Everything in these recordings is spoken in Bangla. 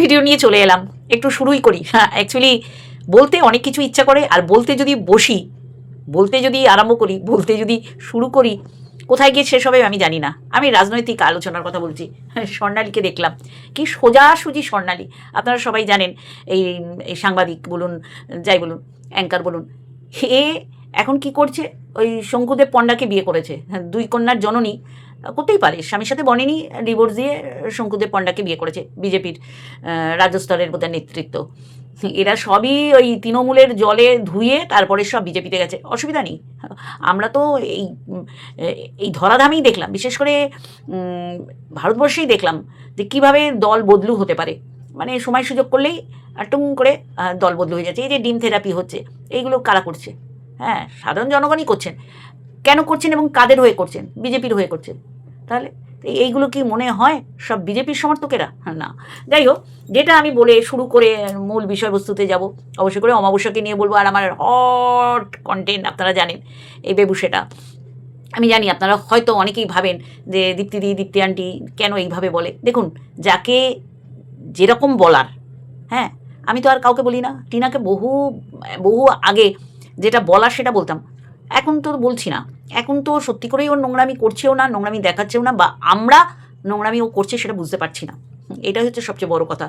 ভিডিও নিয়ে চলে এলাম, একটু শুরুই করি। হ্যাঁ, অ্যাকচুয়ালি বলতে অনেক কিছু ইচ্ছা করে, আর বলতে যদি বসি, বলতে যদি আরম্ভ করি, বলতে যদি শুরু করি, কোথায় গিয়ে শেষ হবে আমি জানি না। আমি রাজনৈতিক আলোচনার কথা বলছি। স্বর্ণালীকে দেখলাম, কি সোজাসুজি স্বর্ণালী। আপনারা সবাই জানেন, এই এই সাংবাদিক বলুন, যাই বলুন, অ্যাঙ্কার বলুন, এ এখন কি করছে, ওই শঙ্কুদেব পণ্ডাকে বিয়ে করেছে। দুই কন্যার জননী, করতেই পারে, স্বামীর সাথে বনেনি, ডিভোর্স দিয়ে শঙ্কুদেব পণ্ডাকে বিয়ে করেছে। বিজেপির রাজ্য স্তরের বোধহয় নেতৃত্ব। এরা সবই ওই তৃণমূলের জলে ধুয়ে তারপরে সব বিজেপিতে গেছে, অসুবিধা নেই। আমরা তো এই এই ধরাধামেই দেখলাম, বিশেষ করে ভারতবর্ষেই দেখলাম যে কীভাবে দল বদলু হতে পারে। মানে সময় সুযোগ করলেই টুং করে দল বদলু হয়ে যাচ্ছে। এই যে ডিম থেরাপি হচ্ছে, এইগুলো কারা করছে? হ্যাঁ, সাধারণ জনগণই করছেন। কেন করছেন এবং কাদের হয়ে করছেন? বিজেপির হয়ে করছেন। তাহলে এইগুলো কি মনে হয় সব বিজেপির সমর্থকেরা? না, যাই হোক, যেটা আমি বলে শুরু করে মূল বিষয়বস্তুতে যাব। অবশ্যই করে অমাবস্যাকে নিয়ে বলবো, আর আমার হট কন্টেন্ট আপনারা জানেন, এই বেবুসেটা। আমি জানি আপনারা হয়তো অনেকেই ভাবেন যে দীপ্তিদি, দীপ্তি আন্টি কেন এইভাবে বলে। দেখুন, যাকে যেরকম বলার, হ্যাঁ, আমি তো আর কাউকে বলি না। টিনাকে বহু বহু আগে যেটা বলার সেটা বলতাম, এখন তো বলছি না। এখন তো সত্যি করেই ওর নোংরামি করছেও না, নোংরামি দেখাচ্ছেও না, বা আমরা নোংরামি ও করছে সেটা বুঝতে পারছি না। এটাই হচ্ছে সবচেয়ে বড় কথা।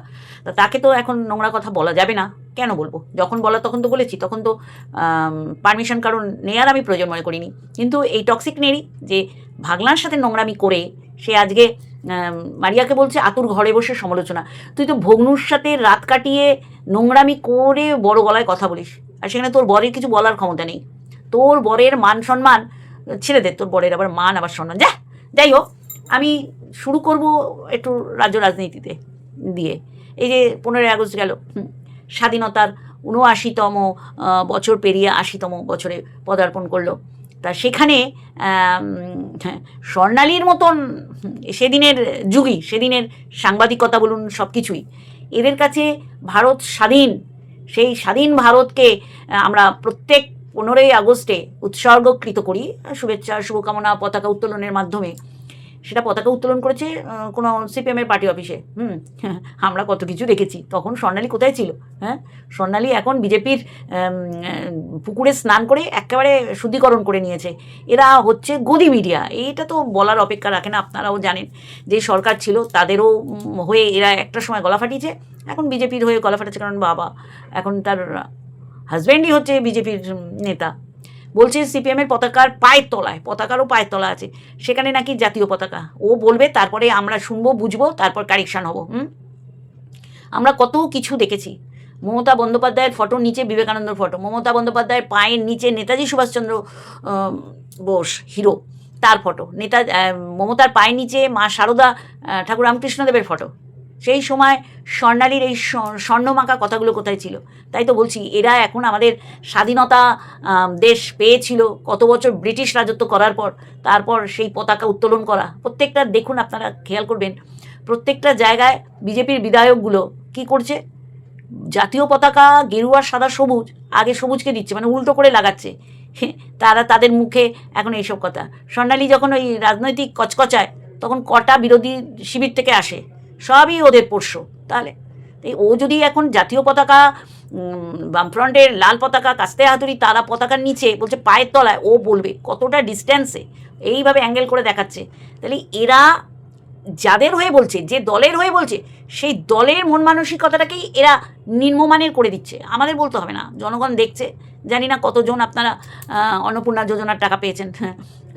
তাকে তো এখন নোংরা কথা বলা যাবে না। কেন বলবো? যখন বলা তখন তো বলেছি, তখন তো পারমিশন কারণ নেয়ার আমি প্রয়োজন মনে করিনি। কিন্তু এই টক্সিক নেরি যে ভাগনার সাথে নোংরামি করে সে আজকে মারিয়াকে বলছে আতুর ঘরে বসে সমালোচনা। তুই তো ভগ্নুর সাথে রাত কাটিয়ে নোংরামি করে বড় গলায় কথা বলিস, আর সেখানে তোর বরের কিছু বলার ক্ষমতা নেই। তোর বরের মান সম্মান ছেড়ে দে, তোর বরের আবার মান আবার সম্মান। যাই হোক, আমি শুরু করব একটু রাজ্য রাজনীতিতে দিয়ে। এই যে 15ই আগস্ট গেল, স্বাধীনতার 79তম বছর পেরিয়ে 80তম বছরে পদার্পণ করলো। তা সেখানে স্বর্ণালীর মতন সেদিনের যুগী, সেদিনের সাংবাদিকতা বলুন, সব কিছুই এদের কাছে ভারত স্বাধীন। সেই স্বাধীন ভারতকে আমরা প্রত্যেক 15ই আগস্টে উৎসর্গকৃত করি শুভেচ্ছা, শুভকামনা, পতাকা উত্তোলনের মাধ্যমে। সেটা পতাকা উত্তোলন করেছে কোনো সিপিএমের পার্টি অফিসে। আমরা কত কিছু দেখেছি। তখন স্বর্ণালী কোথায় ছিল? হ্যাঁ, স্বর্ণালী এখন বিজেপির পুকুরে স্নান করে একেবারে শুদ্ধিকরণ করে নিয়েছে। এরা হচ্ছে গদি মিডিয়া, এইটা তো বলার অপেক্ষা রাখে না। আপনারাও জানেন যে সরকার ছিল তাদেরও হয়ে এরা একটা সময় গলা ফাটিয়েছে, এখন বিজেপির হয়ে গলা ফাটাচ্ছে, কারণ বাবা এখন তার হাজব্যান্ডই হচ্ছে বিজেপির নেতা। বলছে সিপিএমের পতাকার পায়ের তলায়, পতাকারও পায়ের তলা আছে, সেখানে নাকি জাতীয় পতাকা। ও বলবে, তারপরে আমরা শুনবো, বুঝবো, তারপর কারেকশান হবো। আমরা কত কিছু দেখেছি। মমতা বন্দ্যোপাধ্যায়ের ফটোর নিচে বিবেকানন্দর ফটো, মমতা বন্দ্যোপাধ্যায়ের পায়ের নিচে নেতাজি সুভাষচন্দ্র বোস হিরো, তার ফটো, মমতার পায়ের নিচে মা শারদা ঠাকুর রামকৃষ্ণদেবের ফটো। সেই সময় স্বর্ণালীর এই স্বর্ণমাখা কথাগুলো কোথায় ছিল? তাই তো বলছি, এরা এখন আমাদের স্বাধীনতা দেশ পেয়েছিল কত বছর ব্রিটিশ রাজত্ব করার পর, তারপর সেই পতাকা উত্তোলন করা। প্রত্যেকটা দেখুন, আপনারা খেয়াল করবেন, প্রত্যেকটা জায়গায় বিজেপির বিধায়কগুলো কি করছে? জাতীয় পতাকা গেরুয়া, সাদা, সবুজ, আগে সবুজকে দিচ্ছে, মানে উল্টো করে লাগাচ্ছে। তারা তাদের মুখে এখন এইসব কথা। স্বর্ণালী যখন ওই রাজনৈতিক কচকচায়, তখন কটা বিরোধী শিবির থেকে আসে, সবই ওদের পোষ্য। তাহলে ও যদি এখন জাতীয় পতাকা, বামফ্রন্টের লাল পতাকা, কাস্তে হাতুড়ি, তারা পতাকার নিচে বলছে পায়ের তলায়, ও বলবে কতটা ডিস্ট্যান্সে এইভাবে অ্যাঙ্গেল করে দেখাচ্ছে। তাহলে এরা যাদের হয়ে বলছে, যে দলের হয়ে বলছে, সেই দলের মন মানসিকতাটাকেই এরা নিম্নমানের করে দিচ্ছে। আমাদের বলতে হবে না, জনগণ দেখছে। জানি না কতজন আপনারা অন্নপূর্ণা যোজনার টাকা পেয়েছেন।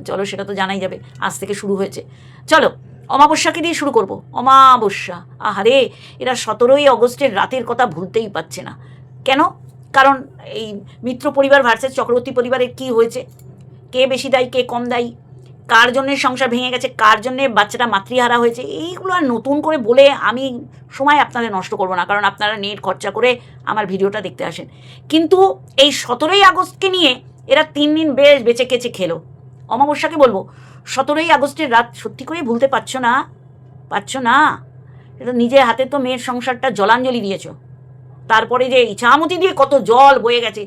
চলো, সেটা তো জানাই যাবে, আজ থেকে শুরু হয়েছে। চলো, অমাবস্যাকে দিয়ে শুরু করব। অমাবস্যা, আহারে, এরা 17ই আগস্টের রাতের কথা ভুলতেই পারছে না। কেন? কারণ এই মিত্র পরিবার ভার্সেস চক্রবর্তী পরিবারের কি হয়েছে, কে বেশি দায়ী, কে কম দায়ী, কার জন্যে সংসার ভেঙে গেছে, কার জন্যে বাচ্চাটা মাতৃহারা হয়েছে, এইগুলো আর নতুন করে বলে আমি সময় আপনাদের নষ্ট করব না, কারণ আপনারা নেট খরচা করে আমার ভিডিওটা দেখতে আসেন। কিন্তু এই 17ই আগস্টকে নিয়ে এরা 3 দিন বেশ বেঁচে কেচে খেলো। অমাবস্যাকে বলবো, 17ই আগস্টের রাত সত্যি করে ভুলতে পারছো না? পারছো না? এটা নিজের হাতে তো মেয়ের সংসারটা জলাঞ্জলি দিয়েছ। তারপরে যে ইছামতি দিয়ে কত জল বয়ে গেছে,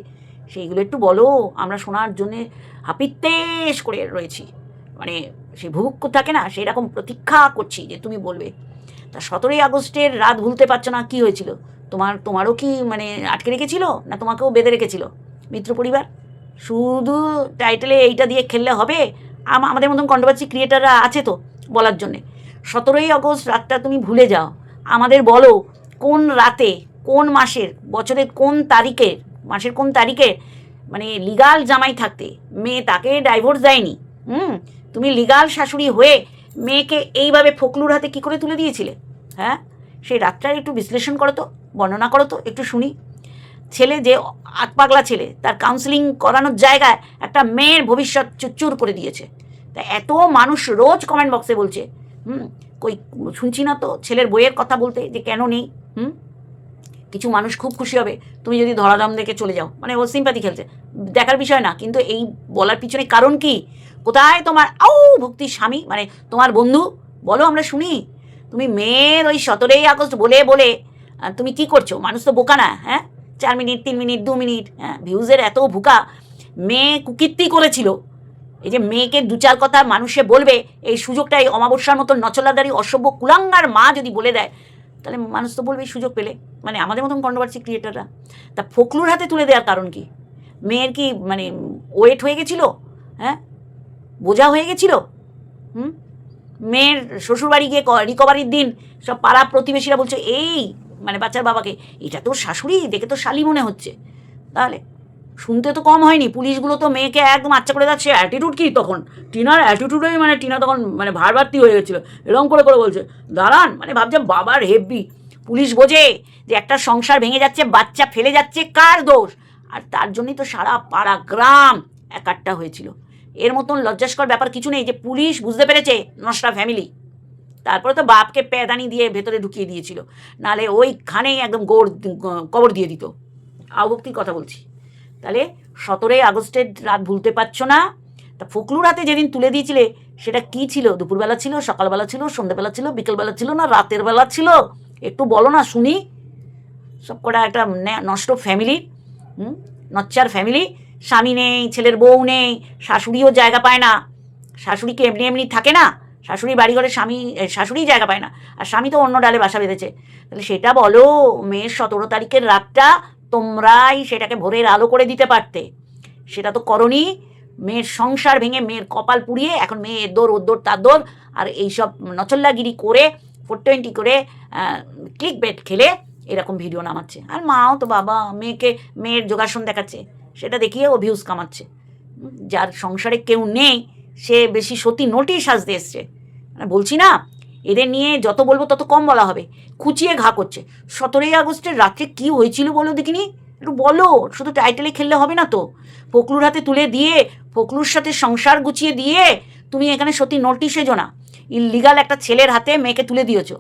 সেইগুলো একটু বলো। আমরা শোনার জন্যে হাপিত্তেশ করে রয়েছি, মানে সেই ভুভুক্ষ থাকে না, সেই রকম প্রতীক্ষা করছি যে তুমি বলবে। তা 17ই আগস্টের রাত ভুলতে পারছো না, কি হয়েছিল? তোমারও কি মানে আটকে রেখেছিল, না তোমাকেও বেঁধে রেখেছিল মিত্র পরিবার? শুধু টাইটেলে এইটা দিয়ে খেললে হবে? আমাদের মতন কন্ট্রোভার্সি ক্রিয়েটাররা আছে তো বলার জন্যে। 17ই আগস্ট রাতটা তুমি ভুলে যাও, আমাদের বলো কোন রাতে, কোন মাসের, বছরের কোন তারিখে, মাসের কোন তারিখে মানে লিগাল জামাই থাকতে মেয়ে তাকে ডাইভোর্স দেয়নি। তুমি লিগাল শাশুড়ি হয়ে মেয়েকে এইভাবে ফকলুর হাতে কী করে তুলে দিয়েছিলে? হ্যাঁ, সেই রাতটার একটু বিশ্লেষণ করো তো, বর্ণনা করো তো, একটু শুনি। ছেলে যে আতপাগলা ছেলে, তার কাউন্সিলিং করানোর জায়গায় একটা মেয়ের ভবিষ্যৎ চুরচুর করে দিয়েছে। তা এত মানুষ রোজ কমেন্ট বক্সে বলছে, কই শুনছি না তো ছেলের বইয়ের কথা বলতে, যে কেন নেই। কিছু মানুষ খুব খুশি হবে তুমি যদি ধরাধাম দেখে চলে যাও, মানে ও সিম্পাথি খেলছে, দেখার বিষয় না। কিন্তু এই বলার পিছনে কারণ কি? কোথায় তোমার ভক্তি স্বামী, মানে তোমার বন্ধু? বলো, আমরা শুনি। তুমি মেয়ের ওই 17ই আগস্ট বলে বলে তুমি কি করছো? মানুষ তো বোকা না। হ্যাঁ, 4 মিনিট, 3 মিনিট, 2 মিনিট, হ্যাঁ, ভিউজের এত ভুকা। মেয়ে কুকীর্তি করেছিল, এই যে মেয়েকে 2-4 কথা মানুষে বলবে, এই সুযোগটাই অমাবস্যার মতো নচলাদারি অসভ্য কুলাঙ্গার মা যদি বলে দেয়, তাহলে মানুষ তো বলবে সুযোগ পেলে, মানে আমাদের মতন কন্ট্রোভার্সি ক্রিয়েটাররা। তা ফকলুর হাতে তুলে দেওয়ার কারণ কি? মেয়ের কি মানে ওয়েট হয়ে গেছিলো? হ্যাঁ, বোঝা হয়ে গেছিলো? মেয়ের শ্বশুরবাড়ি গিয়ে রিকভারির দিন সব পাড়া প্রতিবেশীরা বলছে, এই মানে বাচ্চার বাবাকে, এটা তো শাশুড়ি, দেখে তো শালি মনে হচ্ছে। তাহলে শুনতে তো কম হয়নি, পুলিশগুলো তো মেয়েকে একদম আচ্ছা করে যাচ্ছে। অ্যাটিটিউড কি তখন? টিনার অ্যাটিটিউডেই মানে টিনা তখন মানে ভারবার্তি হয়ে গেছিলো, এরকম করে করে বলছে দাঁড়ান, মানে ভাবছে বাবার হেব্বি। পুলিশ বোঝে যে একটা সংসার ভেঙে যাচ্ছে, বাচ্চা ফেলে যাচ্ছে, কার দোষ? আর তার জন্যই তো সারা পাড়া গ্রাম একাট্টা হয়েছিল। এর মতন লজ্জাস্কর ব্যাপার কিছু নেই যে পুলিশ বুঝতে পেরেছে নষ্টা ফ্যামিলি, তারপরে তো বাপকে প্যাদানি দিয়ে ভেতরে ঢুকিয়ে দিয়েছিল, নাহলে ওইখানেই একদম কবর দিয়ে দিত। আবক্তির কথা বলছি। তাহলে 17ই আগস্টের রাত ভুলতে পারছো না? তা ফকলুর হাতে যেদিন তুলে দিয়েছিলে সেটা কি ছিল? দুপুরবেলা ছিল, সকালবেলা ছিল, সন্ধ্যেবেলা ছিল, বিকেলবেলা ছিল, না রাতের বেলা ছিল? একটু বলো না শুনি। সব কটা একটা নষ্ট ফ্যামিলি, নচ্চার ফ্যামিলি। স্বামী নেই, ছেলের বউ নেই, শাশুড়িও জায়গা পায় না। শাশুড়িকে এমনি এমনি থাকে না, শাশুড়ি বাড়িঘরে শাশুড়ি জায়গা পায় না, আর স্বামী তো অন্য ডালে বাসা বেঁধেছে। তাহলে সেটা বলো, মেয়ের 17 তারিখের রাতটা তোমরাই সেটাকে ভোরের আলো করে দিতে পারতে, সেটা তো করনি। মেয়ের সংসার ভেঙে মেয়ের কপাল পুড়িয়ে এখন মেয়ে এদোর ওদোর তাদোর আর এইসব নচল্লাগিরি করে 420 করে ক্লিক বেট খেলে এরকম ভিডিও নামাচ্ছে। আর মাও তো বাবা মেয়ের যোগাসন দেখাচ্ছে, সেটা দেখিয়ে ও ভিউজ কামাচ্ছে। যার সংসারে কেউ নেই সে বেশি সত্যি নোটিশ সাজতে এসছে। মানে বলছি না, এদের নিয়ে যত বলবো তত কম বলা হবে। খুঁচিয়ে ঘা করছে। 17ই আগস্টের রাত্রে কী হয়েছিল বলো দেখিনি, একটু বলো। শুধু টাইটেলে খেললে হবে না তো। ফকলুর হাতে তুলে দিয়ে, ফকলুর সাথে সংসার গুছিয়ে দিয়ে তুমি এখানে সত্যি নোটিশ এজো না। ইলিগাল একটা ছেলের হাতে মেয়েকে তুলে দিয়েছো।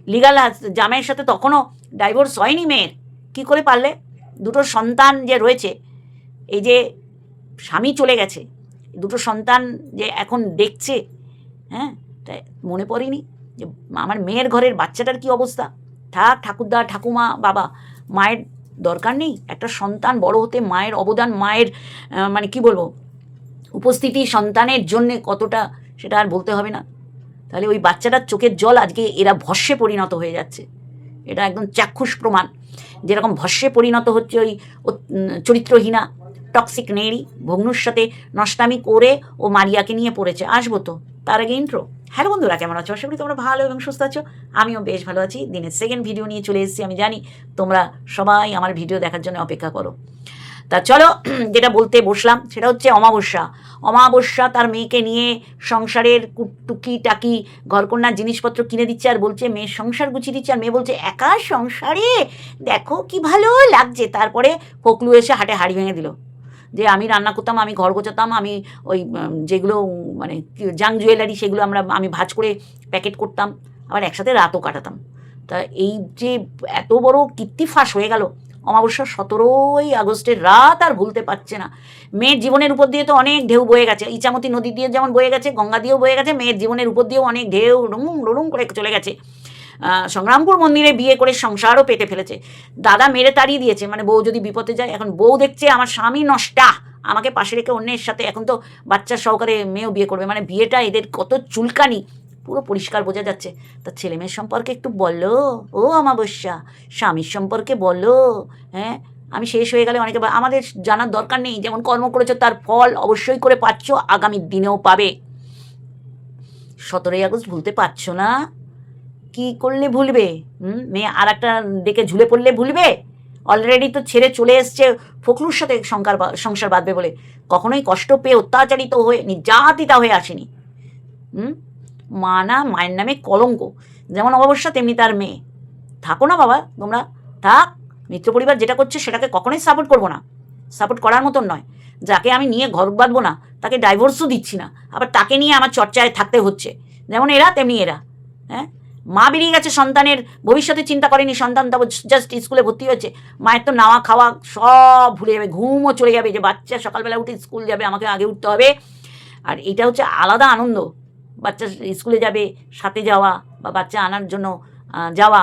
লিগাল জামাইয়ের সাথে তখনও ডাইভোর্স হয়নি মেয়ের, কি করে পারলে? দুটো সন্তান যে রয়েছে, এই যে স্বামী চলে গেছে, দুটো সন্তান যে এখন দেখছে, হ্যাঁ, তাই মনে পড়েনি যে আমার মেয়ের ঘরের বাচ্চাটার কি অবস্থা? থাক ঠাকুরদা, ঠাকুমা, বাবা, মায়ের দরকার নেই? একটা সন্তান বড় হতে মায়ের অবদান, মায়ের মানে কি বলবো, উপস্থিতি সন্তানের জন্যে কতটা, সেটা আর বলতে হবে না। তাহলে ওই বাচ্চাটার চোখের জল আজকে এরা ভস্যে পরিণত হয়ে যাচ্ছে। এটা একদম চাক্ষুষ প্রমাণ। যেরকম ভস্যে পরিণত হচ্ছে ওই চরিত্রহীনা টক্সিক নেড়ি ভগ্নুর সাথে নষ্টামি করে ও মারিয়াকে নিয়ে পড়েছে। আসবো তো, তার আগে ইন্ট্রো। হ্যালো বন্ধুরা, কেমন আছো? আশা করি তোমরা ভালো এবং সুস্থ আছো। আমিও বেশ ভালো আছি। দিনের সেকেন্ড ভিডিও নিয়ে চলে এসেছি। আমি জানি তোমরা সবাই আমার ভিডিও দেখার জন্য অপেক্ষা করো। তা চলো, যেটা বলতে বসলাম সেটা হচ্ছে অমাবস্যা তার মেয়েকে নিয়ে সংসারের টুকি টাকি ঘরকন্যার জিনিসপত্র কিনে দিচ্ছে আর বলছে মেয়ের সংসার গুছিয়ে দিচ্ছে। আর মেয়ে বলছে একা সংসারে দেখো কি ভালো লাগছে। তারপরে ফকলু এসে হাটে হাড়ি ভেঙে দিল যে আমি রান্না করতাম, আমি ঘর গোছাতাম, আমি ওই যেগুলো মানে জাং জুয়েলারি সেগুলো আমি ভাঁজ করে প্যাকেট করতাম, আবার একসাথে রাতও কাটাতাম। তা এই যে এত বড় কীর্তি ফাঁস হয়ে গেল অমাবস্যা 17ই আগস্টের রাত আর ভুলতে পারছে না। মেয়ের জীবনের উপর দিয়ে তো অনেক ঢেউ বয়ে গেছে, ইচামতি নদী দিয়ে যেমন বয়ে গেছে, গঙ্গা দিয়েও বয়ে গেছে, মেয়ের জীবনের উপর দিয়েও অনেক ঢেউ রুম করে চলে গেছে। সংগ্রামপুর মন্দিরে বিয়ে করে সংসারও পেতে ফেলেছে। দাদা মেরে তাড়িয়ে দিয়েছে, মানে বউ যদি বিপদে যায়। এখন বউ দেখছে আমার স্বামী নষ্টা, আমাকে পাশে রেখে অন্যের সাথে, এখন তো বাচ্চা সহকারে মেয়েও বিয়ে করবে। মানে বিয়েটা এদের কত চুলকানি, পুরো পরিষ্কার বোঝা যাচ্ছে। তার ছেলেমেয়ের সম্পর্কে একটু বলো, ও অমাবস্যা, স্বামীর সম্পর্কে বলো। হ্যাঁ, আমি শেষ হয়ে গেলে অনেকে আমাদের জানার দরকার নেই, যেমন কর্ম করেছো তার ফল অবশ্যই করে পাচ্ছ, আগামী দিনেও পাবে। 17ই আগস্ট ভুলতে পারছো না? কি করলে ভুলবে? মেয়ে আর একটা ডেকে ঝুলে পড়লে ভুলবে? অলরেডি তো ছেড়ে চলে এসছে ফখরুর সাথে সংসার বাঁধবে বলে। কখনোই কষ্ট পেয়ে অত্যাচারিত হয়ে নির্যাতিতা হয়ে আসেনি। মা না, মায়ের নামে কলঙ্ক। যেমন অমাবস্যা তেমনি তার মেয়ে। থাকো না বাবা, তোমরা থাক। মিত্র পরিবার যেটা করছে সেটাকে কখনোই সাপোর্ট করবো না, সাপোর্ট করার মতন নয়। যাকে আমি নিয়ে ঘর বাঁধবো না তাকে ডাইভোর্সও দিচ্ছি না, আবার তাকে নিয়ে আমার চর্চায় থাকতে হচ্ছে। যেমন এরা তেমনি এরা। হ্যাঁ, মা বেরিয়ে গেছে, সন্তানের ভবিষ্যতে চিন্তা করেনি, সন্তান তারপর জাস্ট স্কুলে ভর্তি হয়েছে, মায়ের তো নাওয়া খাওয়া সব ভুলে যাবে, ঘুমও চলে যাবে, যে বাচ্চা সকালবেলা উঠে স্কুল যাবে, আমাকে আগে উঠতে হবে। আর এটা হচ্ছে আলাদা আনন্দ, বাচ্চা স্কুলে যাবে, সাথে যাওয়া বা বাচ্চা আনার জন্য যাওয়া,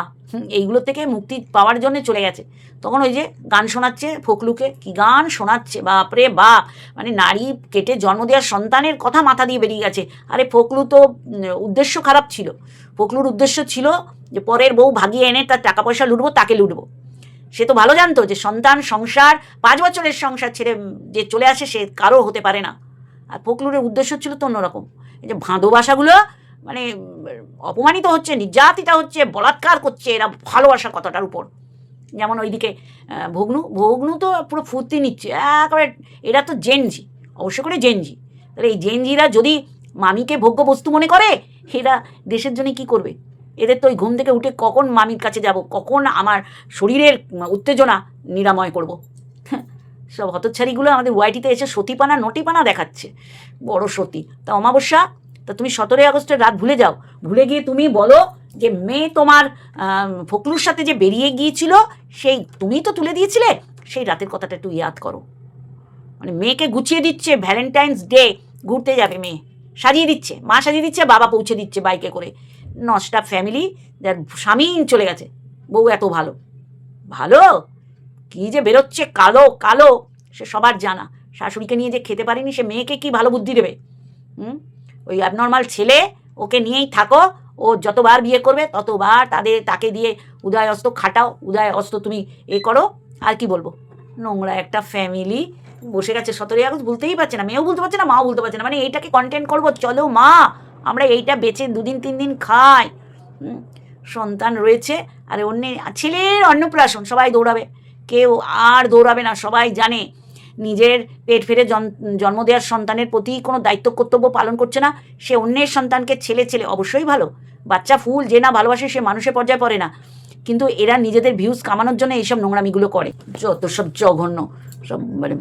এইগুলো থেকে মুক্তি পাওয়ার জন্য চলে গেছে। তখন ওই যে গান শোনাচ্ছে ফখলুকে, কি গান শোনাচ্ছে বাপরে বাপ, মানে নারী কেটে জন্ম দেওয়ার সন্তানের কথা মাথা দিয়ে বেরিয়ে গেছে। আরে ফখলু তো উদ্দেশ্য খারাপ ছিল, ফখলুর উদ্দেশ্য ছিল যে পরের বউ ভাগিয়ে এনে তার টাকা পয়সা লুটবো, তাকে লুটবো। সে তো ভালো জানতো যে সন্তান, সংসার, 5 বছরের সংসার ছেড়ে যে চলে আসে সে কারো হতে পারে না। আর ফখলুরের উদ্দেশ্য ছিল তো অন্যরকম। এই যে ভাঁদো ভাষাগুলো, মানে অপমানিত হচ্ছে, নির্যাতিতা হচ্ছে, বলাৎকার করছে এরা ভালোবাসার কথাটার উপর। যেমন ওইদিকে ভগ্নু তো পুরো ফুর্তি নিচ্ছে একেবারে। এরা তো জেনজি, অবশ্য করে জেনজি। তাহলে এই জেনজিরা যদি মামিকে ভোগ্য বস্তু মনে করে, এরা দেশের জন্য কি করবে? এদের তো ওই ঘুম থেকে উঠে কখন মামির কাছে যাব, কখন আমার শরীরের উত্তেজনা নিরাময় করব। সব হতচ্ছাড়িগুলো আমাদের ওয়াইটিতে এসে সতীপানা নটিপানা দেখাচ্ছে, বড় সতী। তা অমাবস্যা, তা তুমি 17ই আগস্টের রাত ভুলে যাও, ভুলে গিয়ে তুমি বলো যে মেয়ে তোমার ফখরুর সাথে যে বেরিয়ে গিয়েছিল, সেই তুমি তো তুলে দিয়েছিলে, সেই রাতের কথাটা একটু ইয়াদ করো। মানে মেয়েকে গুছিয়ে দিচ্ছে, ভ্যালেন্টাইন্স ডে ঘুরতে যাবে মেয়ে, সাজিয়ে দিচ্ছে, মা সাজিয়ে দিচ্ছে, বাবা পৌঁছে দিচ্ছে বাইকে করে। নষ্টা ফ্যামিলি, যার স্বামী চলে গেছে, বউ এত ভালো ভালো, কি যে বেরোচ্ছে কালো কালো, সে সবার জানা। শাশুড়িকে নিয়ে যে খেতে পারেনি, সে মেয়েকে কি ভালো বুদ্ধি দেবে? ওই অ্যাবনর্মাল ছেলে, ওকে নিয়েই থাকো। ও যতবার বিয়ে করবে ততবার তাকে দিয়ে উদয় অস্ত খাটাও, উদয় অস্ত তুমি করো। আর কি বলবো, নোংরা একটা ফ্যামিলি বসে গেছে। 17ই আগস্ট বলতেই পারছে না, মেয়েও বলতে পারছে না, মাও বলতে পারছে না। মানে এইটাকে কন্টেন্ট করবো, চলো মা আমরা এইটা বেচে 2 দিন 3 দিন খাই। সন্তান রয়েছে, আর ছেলের অন্নপ্রাশন, সবাই দৌড়াবে, কেউ আর দৌড়াবে না। সবাই জানে নিজের পেট ফেরে জন্ম দেওয়ার সন্তানের প্রতি কোনো দায়িত্ব কর্তব্য পালন করছে না, সে অন্যের সন্তানকে ছেলে অবশ্যই ভালো, বাচ্চা ফুল, যে না ভালোবাসে সে মানুষের পর্যায়ে পড়ে না। কিন্তু এরা নিজেদের ভিউজ কামানোর জন্য এইসব নোংরামিগুলো করে, যত সব জঘন্য, সব মানে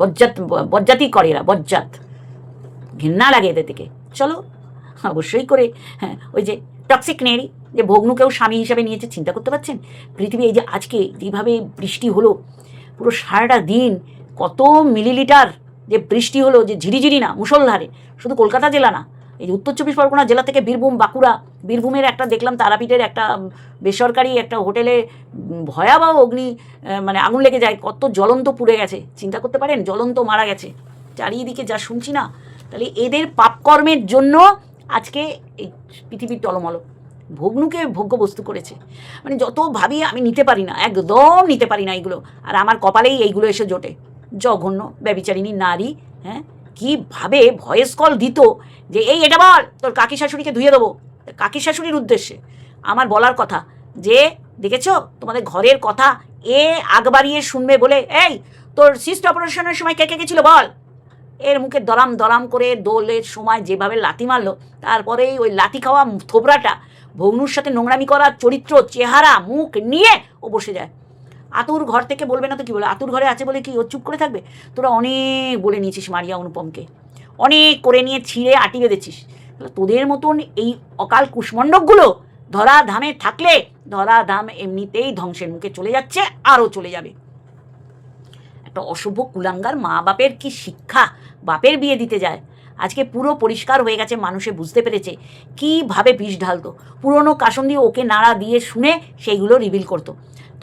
বজ্জাতি করে এরা, বজ্জাত, ঘৃণা লাগে এদের থেকে। চলো অবশ্যই করে, হ্যাঁ, ওই যে টক্সিক নেড়ি, যে ভগ্নুকেও স্বামী হিসাবে নিয়েছে, চিন্তা করতে পারছেন? পৃথিবী এই যে আজকে যেভাবে বৃষ্টি হলো, পুরো সারাটা দিন কত মিলিলিটার যে বৃষ্টি হলো, যে ঝিরিঝিরি না মুষলধারে, শুধু কলকাতা জেলা না, এই যে উত্তর 24 পরগনা জেলা থেকে বীরভূম, বাঁকুড়া, বীরভূমের একটা দেখলাম তারাপীঠের একটা বেসরকারি একটা হোটেলে ভয়াবহ মানে আগুন লেগে যায়, কত জ্বলন্ত পুড়ে গেছে, চিন্তা করতে পারেন? জ্বলন্ত মারা গেছে, চারিদিকে যা শুনছি না। তাহলে এদের পাপকর্মের জন্য আজকে এই পৃথিবীর টলমল। ভগ্নুকে ভোগ্য বস্তু করেছে, মানে যত ভাবি আমি নিতে পারি না, একদম নিতে পারি না এইগুলো। আর আমার কপালেই এইগুলো এসে জোটে, জঘন্য ব্যভিচারিণী নারী। হ্যাঁ, কীভাবে ভয়েস কল দিত যে এটা বল, তোর কাকি শাশুড়িকে ধুয়ে দেবো। কাকি শাশুড়ির উদ্দেশ্যে আমার বলার কথা যে, দেখেছ তোমাদের ঘরের কথা আগ বাড়িয়ে শুনবে বলে, তোর সিস্ট অপারেশনের সময় কে কে গেছিল বল। এর মুখে দরাম দরাম করে দোলের সময় যেভাবে লাথি মারলো, তারপরেই ওই লাথি খাওয়া থোবরাটা ভগ্নুর সাথে নোংরামি করার চরিত্র, চেহারা, মুখ নিয়ে ও বসে যায়। আতুর ঘর থেকে বলবে না তো কি বলে, আতুর ঘরে আছে বলে কি ও চুপ করে থাকবে? তোরা অনেক বলে নিয়েছিস মারিয়া অনুপমকে, অনেক করে নিয়ে ছিঁড়ে আটি বেঁধেছিস। তোদের মতন এই অকাল কুষ্মণ্ডকগুলো ধরাধামে থাকলে ধরাধাম এমনিতেই ধ্বংসের মুখে চলে যাচ্ছে, আরও চলে যাবে। একটা অশুভ কুলাঙ্গার মা বাপের কি শিক্ষা, বাপের বিয়ে দিতে যায় আজকে পুরো পরিষ্কার হয়ে গেছে, মানুষে বুঝতে পেরেছে কীভাবে বিষ ঢালতো। পুরনো কাসন দিয়ে ওকে নাড়া দিয়ে শুনে সেইগুলো রিভিল করতো।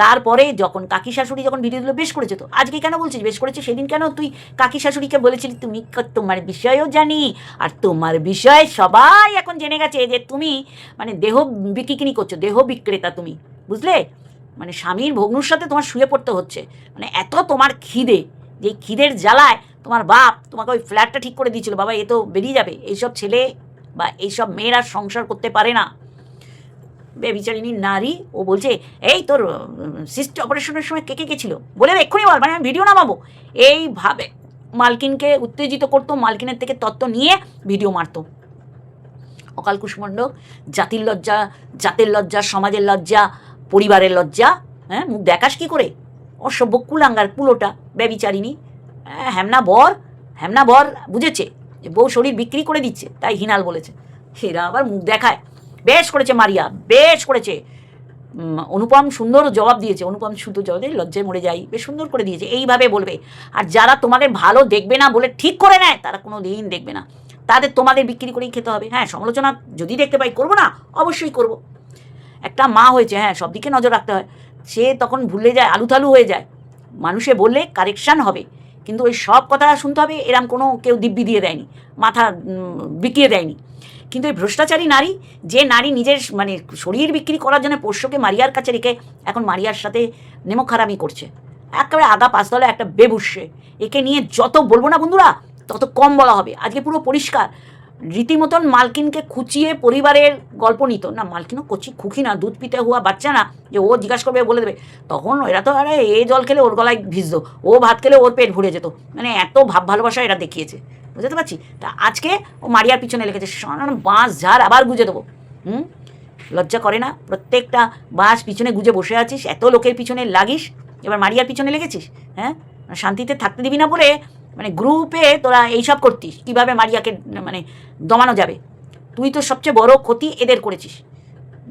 তারপরে যখন কাকি শাশুড়ি যখন ভিডিও দিল, বেশ করেছে তো, আজকে কেন বলছিস বেশ করেছে? সেদিন কেন তুই কাকি শাশুড়িকে বলেছিলি তুমি তোমার বিষয়েও জানি, আর তোমার বিষয়ে সবাই এখন জেনে গেছে যে তুমি মানে দেহ বিক্রি করছো, দেহ বিক্রেতা তুমি, বুঝলে? মানে স্বামীর ভগ্নুর সাথে তোমার শুয়ে পড়তে হচ্ছে, মানে এত তোমার খিদে, যে খিদের জ্বালায় তোমার বাপ তোমাকে ওই ফ্ল্যাটটা ঠিক করে দিয়েছিল, বাবা এ তো বেরিয়ে যাবে, এইসব ছেলে বা এইসব মেয়েরা সংসার করতে পারে না। বেবিচারিনী নারী, ও বলছে এই তোর সিস্ট অপারেশনের সময় কে কে গেছিলো বলে এক্ষুনি বল, মানে আমি ভিডিও নামাবো। এইভাবে মালকিনকে উত্তেজিত করতো, মালকিনের থেকে তত্ত্ব নিয়ে ভিডিও মারতো। অকাল কুষ্মাণ্ড, জাতির লজ্জা, জাতের লজ্জা, সমাজের লজ্জা, পরিবারের লজ্জা, হ্যাঁ মুখ দেখাস কী করে? অসভ্য কুলাঙ্গার কুলোটা বেবিচারিনী। হ্যামনা বর বুঝেছে যে বউ শরীর বিক্রি করে দিচ্ছে, তাই হিনাল বলেছে। এরা আবার মুখ দেখায়। বেশ করেছে মারিয়া, বেশ করেছে। অনুপম সুন্দর জবাব দিয়েছে, অনুপম সুন্দর জবাব দিয়ে লজ্জায় মরে যাই, বেশ সুন্দর করে দিয়েছে। এইভাবে বলবে। আর যারা তোমাদের ভালো দেখবে না বলে ঠিক করে নেয়, তারা কোনো দিন দেখবে না, তাদের তোমাদের বিক্রি করেই খেতে হবে। হ্যাঁ, সমালোচনা যদি দেখতে পাই করবো না, অবশ্যই করব। একটা মা হয়েছে, হ্যাঁ সব দিকে নজর রাখতে হয়। সে তখন ভুলে যায়, আলুথালু হয়ে যায়। মানুষে বললে কারেকশান হবে, কিন্তু ওই সব কথা শুনতে হবে এরম কোনো কেউ দিব্যি দিয়ে দেয়নি, মাথা বিকিয়ে দেয়নি। কিন্তু এই ভ্রষ্টাচারী নারী, যে নারী নিজের মানে শরীর বিক্রি করার জন্য পোষ্যকে মারিয়ার কাছে রেখে এখন মারিয়ার সাথে নেমখারামি করছে, একেবারে আগা পাঁচতলা একটা বেবুসে। একে নিয়ে যত বলবো না বন্ধুরা, তত কম বলা হবে। আজকে পুরো পরিষ্কার, রীতিমতন মালকিনকে খুঁচিয়ে পরিবারের গল্প নিত না। মালকিনও খুকি না, দুধ পিতে হওয়া বাচ্চা না যে ও জিজ্ঞাসা করবে বলে দেবে। তখন এরা তো আরে এ জল খেলে ওর গলায় ভিজতো, ও ভাত খেলে ওর পেট ভরে যেত, মানে এত ভাব ভালোবাসা এরা দেখিয়েছে, বুঝতে পারছি। তা আজকে ও মারিয়ার পিছনে লেগেছে, বাঁশ ঝাড় আবার গুজে দেবো। লজ্জা করে না? প্রত্যেকটা বাঁশ পিছনে গুজে বসে আছিস, এত লোকের পিছনে লাগিস, এবার মারিয়ার পিছনে লেগেছিস। হ্যাঁ, শান্তিতে থাকতে দিবি না বলে মানে গ্রুপে তোরা এইসব করতিস, কীভাবে মারিয়াকে মানে দমানো যাবে। তুই তো সবচেয়ে বড় ক্ষতি এদের করেছিস।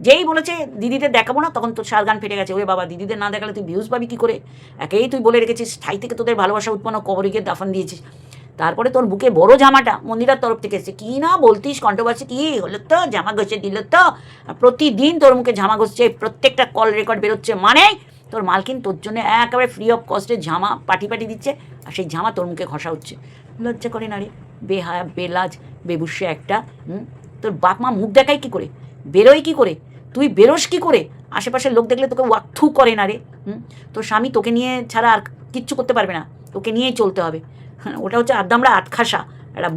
যেই বলেছে দিদিদের দেখাবো না, তখন তোর সারগান ফেটে গেছে। ওরে বাবা, দিদিদের না দেখালে তুই ভিউজ পাবি কী করে? একেই তুই বলে রেখেছিস ঠাই থেকে তোদের ভালোবাসা উৎপন্ন, কবরে গিয়ে দাফন দিয়েছিস। তারপরে তোর বুকে বড় জামাটা মন্দিরার তরফ থেকে এসেছে, কী না বলতিস কন্ট্রোভার্সি, কী হলো তো জামা ঘষে দিল তো। প্রতিদিন তোর মুখে জামা ঘষছে, প্রত্যেকটা কল রেকর্ড বেরোচ্ছে, মানে তোর মালকিন তোর জন্য একেবারে ফ্রি অফ কস্টে জামা পাটি দিচ্ছে, আর সেই জামা তোর মুখে ঘষা হচ্ছে। লজ্জা করে না রে? বেহায়া, বেলাজ, বেবুসে একটা। তোর বাপ মা মুখ দেখায় কী করে, বেরোয় কী করে, তুই বেরোস কী করে? আশেপাশের লোক দেখলে তোকে ওয়াক্থু করে না রে? তোর স্বামী তোকে নিয়ে ছাড়া আর কিচ্ছু করতে পারবে না, তোকে নিয়েই চলতে হবে। ওটা হচ্ছে আদ্দামরা আটখাসা, একটা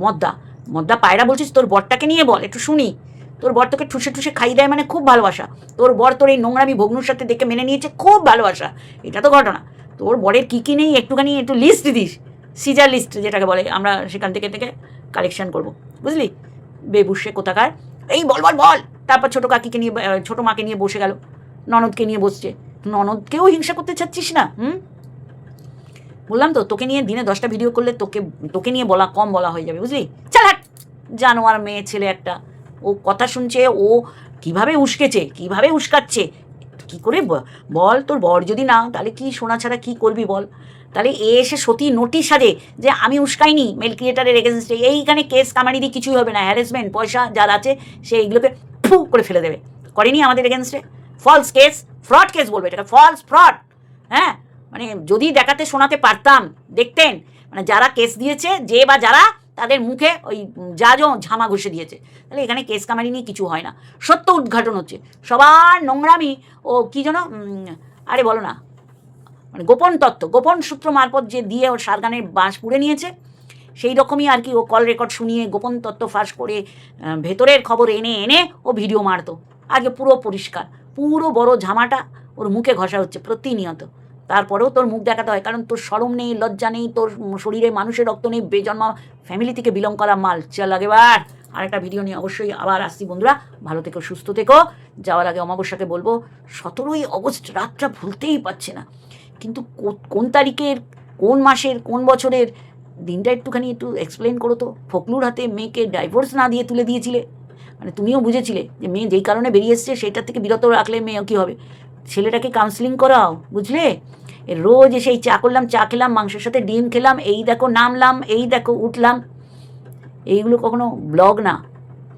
মদ্দা পায়রা। বলছিস তোর বরটাকে নিয়ে বল, একটু শুনি। তোর বর তোকে ঠুসে খাইয়ে দেয় মানে খুব ভালোবাসা। তোর বর তোর এই নোংরামি ভগ্নুর সাথে দেখে মেনে নিয়েছে, খুব ভালোবাসা, এটা তো ঘটনা। তোর বরের কী নেই একটুখানি একটু লিস্ট দিস, সিজার লিস্ট যেটাকে বলে, আমরা সেখান থেকে কালেকশন করব, বুঝলি? বেবুসে কোথাকার। এই বল বল বল। তারপর ছোটো কাকিকে নিয়ে, ছোটো মাকে নিয়ে বসে গেল, ননদকে নিয়ে বসছে। ননদকেও হিংসা করতে চাচ্ছিস না? বললাম তো, তোকে নিয়ে দিনে 10টা ভিডিও করলে তোকে নিয়ে কম বলা হয়ে যাবে, বুঝলি? চাল হাট, জানোয়ার মেয়ে ছেলে একটা। ও কথা শুনছে, ও কিভাবে উস্কাচ্ছে, কি করে বল? তোর বর যদি না, তাহলে কি শোনা ছাড়া কি করবি বল? তাহলে এসে সতী নোটিশ সাজে যে আমি উস্কাইনি মেল ক্রিয়েটারের এগেনস্টে, এইখানে কেস কামারি দিয়ে কিছুই হবে না, হ্যারাসমেন্ট পয়সা যার আছে সে এইগুলোকে ফু করে ফেলে দেবে। করেনি আমাদের এগেনস্টে, ফলস কেস, ফ্রড কেস বলবে এটাকে, ফলস ফ্রড। হ্যাঁ, মানে যদি দেখাতে শোনাতে পারতাম, দেখতেন মানে যারা কেস দিয়েছে, যে বা যারা, তাদের মুখে ওই জাজও ঝামা ঘষে দিয়েছে। তাহলে এখানে কেস কামারি নিয়ে কিছু হয় না, সত্য উদ্ঘাটন হচ্ছে। সবার নোংরামি ও কী যেন, আরে বলো না, মানে গোপন তত্ত্ব, গোপন সূত্র মারফত যে দিয়ে ওর সারগানের বাঁশ পুড়ে নিয়েছে, সেই রকমই আর কি। ও কল রেকর্ড শুনিয়ে গোপন তত্ত্ব ফাঁস করে ভেতরের খবর এনে ও ভিডিও মারতো। আগে পুরো পরিষ্কার, পুরো বড় ঝামাটা ওর মুখে ঘষা হচ্ছে প্রতিনিয়ত। তারপরেও তোর মুখ দেখাতে হয়, কারণ তোর শরম নেই, লজ্জা নেই, তোর শরীরে মানুষের রক্ত নেই, বেজন্মা ফ্যামিলি থেকে বিলং করা মাল। চল আগেবার আরেকটা ভিডিও নিয়ে অবশ্যই আবার আসছি বন্ধুরা। ভালো থেকো, সুস্থ থেকো। যাওয়ার আগে অমাবস্যাকে বলবো, 17ই অগস্ট রাতটা ভুলতেই পারছে না, কিন্তু কোন তারিখের, কোন মাসের, কোন বছরের দিনটা একটু এক্সপ্লেন করো তো। ফখলুর হাতে মেয়েকে ডাইভোর্স না দিয়ে তুলে দিয়েছিলে, মানে তুমিও বুঝেছিলে যে মেয়ে যেই কারণে বেরিয়ে এসছে সেটার থেকে বিরত রাখলে মেয়ে কী হবে। ছেলেটাকে কাউন্সিলিং করাও, বুঝলে? রোজ এসেই চা করলাম, চা খেলাম, মাংসের সাথে ডিম খেলাম, এই দেখো নামলাম, এই দেখো উঠলাম, এইগুলো কখনো ব্লগ না,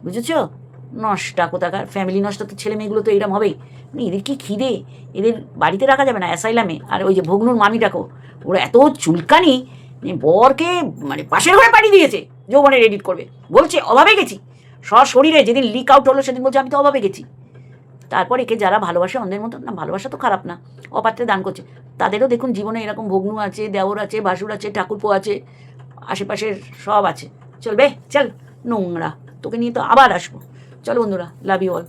বুঝেছো? নষ্টা কোথাকার, ফ্যামিলি নষ্ট তো ছেলে মেয়েগুলো তো এরম হবেই। মানে এদের কি খিদে, এদের বাড়িতে রাখা যাবে না অ্যাসাইলামে। আর ওই যে ভগ্নুর মামিটাকেও, ওরা এত চুলকানি, বরকে মানে পাশের ঘরে পাঠিয়ে দিয়েছে যৌবনের এডিট করবে, বলছে অভাবে গেছি। সশরীরে যেদিন লিক আউট হলো সেদিন বলছে আমি তো অভাবে গেছি। তারপর একে যারা ভালোবাসে অন্ধের মতো, না ভালোবাসা তো খারাপ না, অপাত্রে দান করছে, তাদেরও দেখুন জীবনে এরকম ভগ্নু আছে, দেওর আছে, ভাসুর আছে, ঠাকুরপো আছে, আশেপাশের সব আছে। চলবে চল, নোংরা, তোকে নিয়ে তো আবার আসবো। চলো বন্ধুরা, লাভ ইউ অল।